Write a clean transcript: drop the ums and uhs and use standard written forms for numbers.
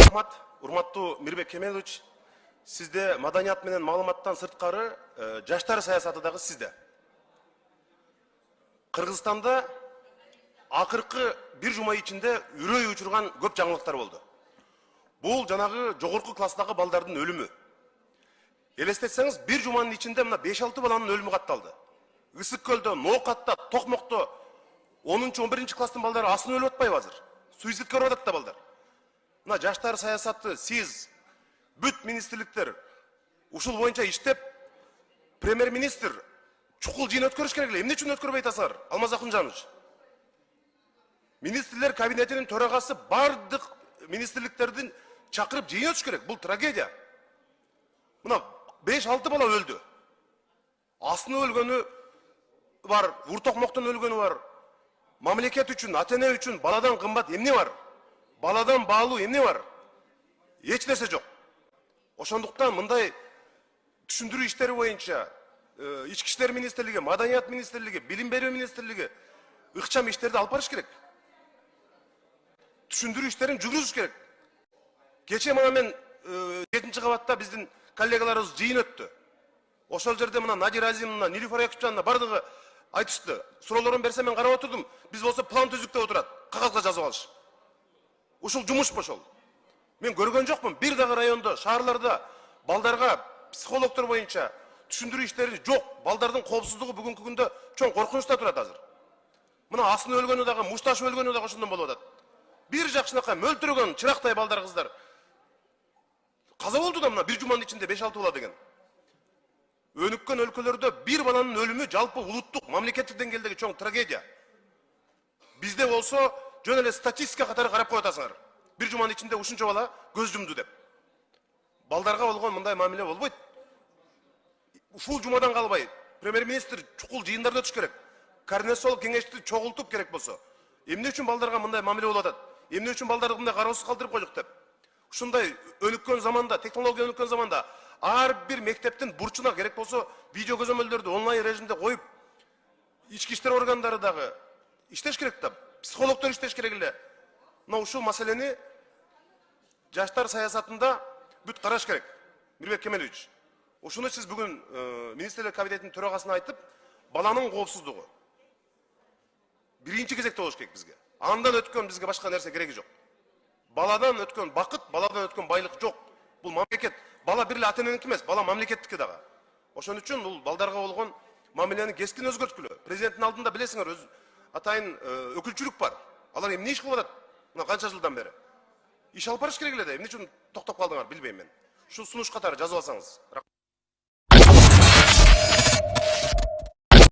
Рахмат, урматтуу Мирбек Кемелович. Сизде маданият менен маалыматтан сырткары жаштар саясаты дагы сизде. Кыргызстанда акыркы бир жума ичинде үрөй учурган көп жаңылыктар болду. Бул жанагы жогорку класстагы балдардын өлүмү. Элестетсеңиз, бир жуманын ичинде мына 5-6 баланын өлүмү катталды. Ысык көлдө, Ноокатта, Токмокто 10-11 класстын балдары асын өлүп атпайбы азыр? Суицидке барып атат да балдар. Мына жаштар саясаты сиз бүт министрликтер ушул боюнча иштеп, премьер-министр чукул жыйын өткөрүш керек эле. Эмне үчүн өткөрбөй атасыңар, Алмаз Акунжанович? Министрлер кабинетинин төрагасы бардык министрликтердин чакырып жыйын өтүш керек. Бул трагедия. Мына 5-6 бала өлдү. Асыны өлгөнү бар, Уртокмоктон өлгөнү бар. Мамлекет үчүн, ата-эне үчүн баладан кымбат эмне бар? Баладан баалуу эмне бар? Эч нерсе жок. Ошондуктан мындай түшүндүрүү иштери боюнча Ички иштер министрлиги, Маданият министрлиги, Билим берүү министрлиги ыкчам иштерди алып барыш керек. Түшүндүрүү иштерин жүргүзүш керек. Кече мына мен 7-кабатта биздин коллегаларыбыз жыйын өттү. Ошол жерде мына Надир Азимовна, Нилюфар Якупчановна бардыгы айтышты. Суроолорун берсе мен карап отурдум. Биз болсо план түздүк деп отурат. Кагазга жазып алыш. Ушул жумуш ошол. Мен көргөн жокмун. Бир дагы райондо, шаарларда балдарга психологдор боюнча түшүндүрүү иштери жок. Балдардын коопсуздугу бүгүнкү күндө чоң коркунучта турат азыр. Мына Асын өлгөнү дагы, Мушташ өлгөнү дагы ошондон болуп атат. Бир жакшынакай мөлтүрөгөн чырактай балдар кыздар каза болду да мына бир жуманын ичинде 5-6 бала деген. Өнүккөн өлкөлөрдө бир баланын өлүмү жалпы улуттук, мамлекеттик деңгээлдеги чоң трагедия. Бизде болсо жөн эле статистика катары карап коюп атасыңар. Бир жуманын ичинде ушунча бала көз жумду деп. Балдарга болгон мындай мамиле болбойт. Ушул жумадан калбай премьер-министр чукул жыйындарда өтүш керек. Координациялык кеңешти чогултуп керек болсо. Эмне үчүн балдарга мындай мамиле болуп атат? Эмне үчүн балдарды мындай кароосуз калтырып койдук деп. Ушундай өнүккөн заманда, технология өнүккөн заманда ар бир мектептин бурчуна керек болсо видео көзөмөлдөрдү онлайн режимде коюп, ички иштер органдары дагы иштеш керек да, психологдор иштеш керек эле. Мына ушул маселени жаштар саясатында бүт караш керек. Мирбек Кемелович, ушуну сиз бүгүн министрлер кабинетинин төрагасына айтып, баланын коопсуздугу биринчи кезекте болуш керек бизге. Андан өткөн бизге башка нерсе кереги жок. Баладан өткөн бакыт, баладан өткөн байлык жок. Бул мамлекет. Бала бир эле ата-эненики эмес, бала мамлекеттики дагы. Ошон үчүн бул балдарга болгон мамилени кескин өзгөрткүлө. Президенттин алдында билесиңер, өз атайын өкүлчүлүк бар. Алар эмне иш кылып атат? Мына канча жылдан бери. Иш алып барыш керек эле да. Эмне үчүн токтоп калдыңар билбейм мен. Ушул сунуш катары жазып алсаңыз.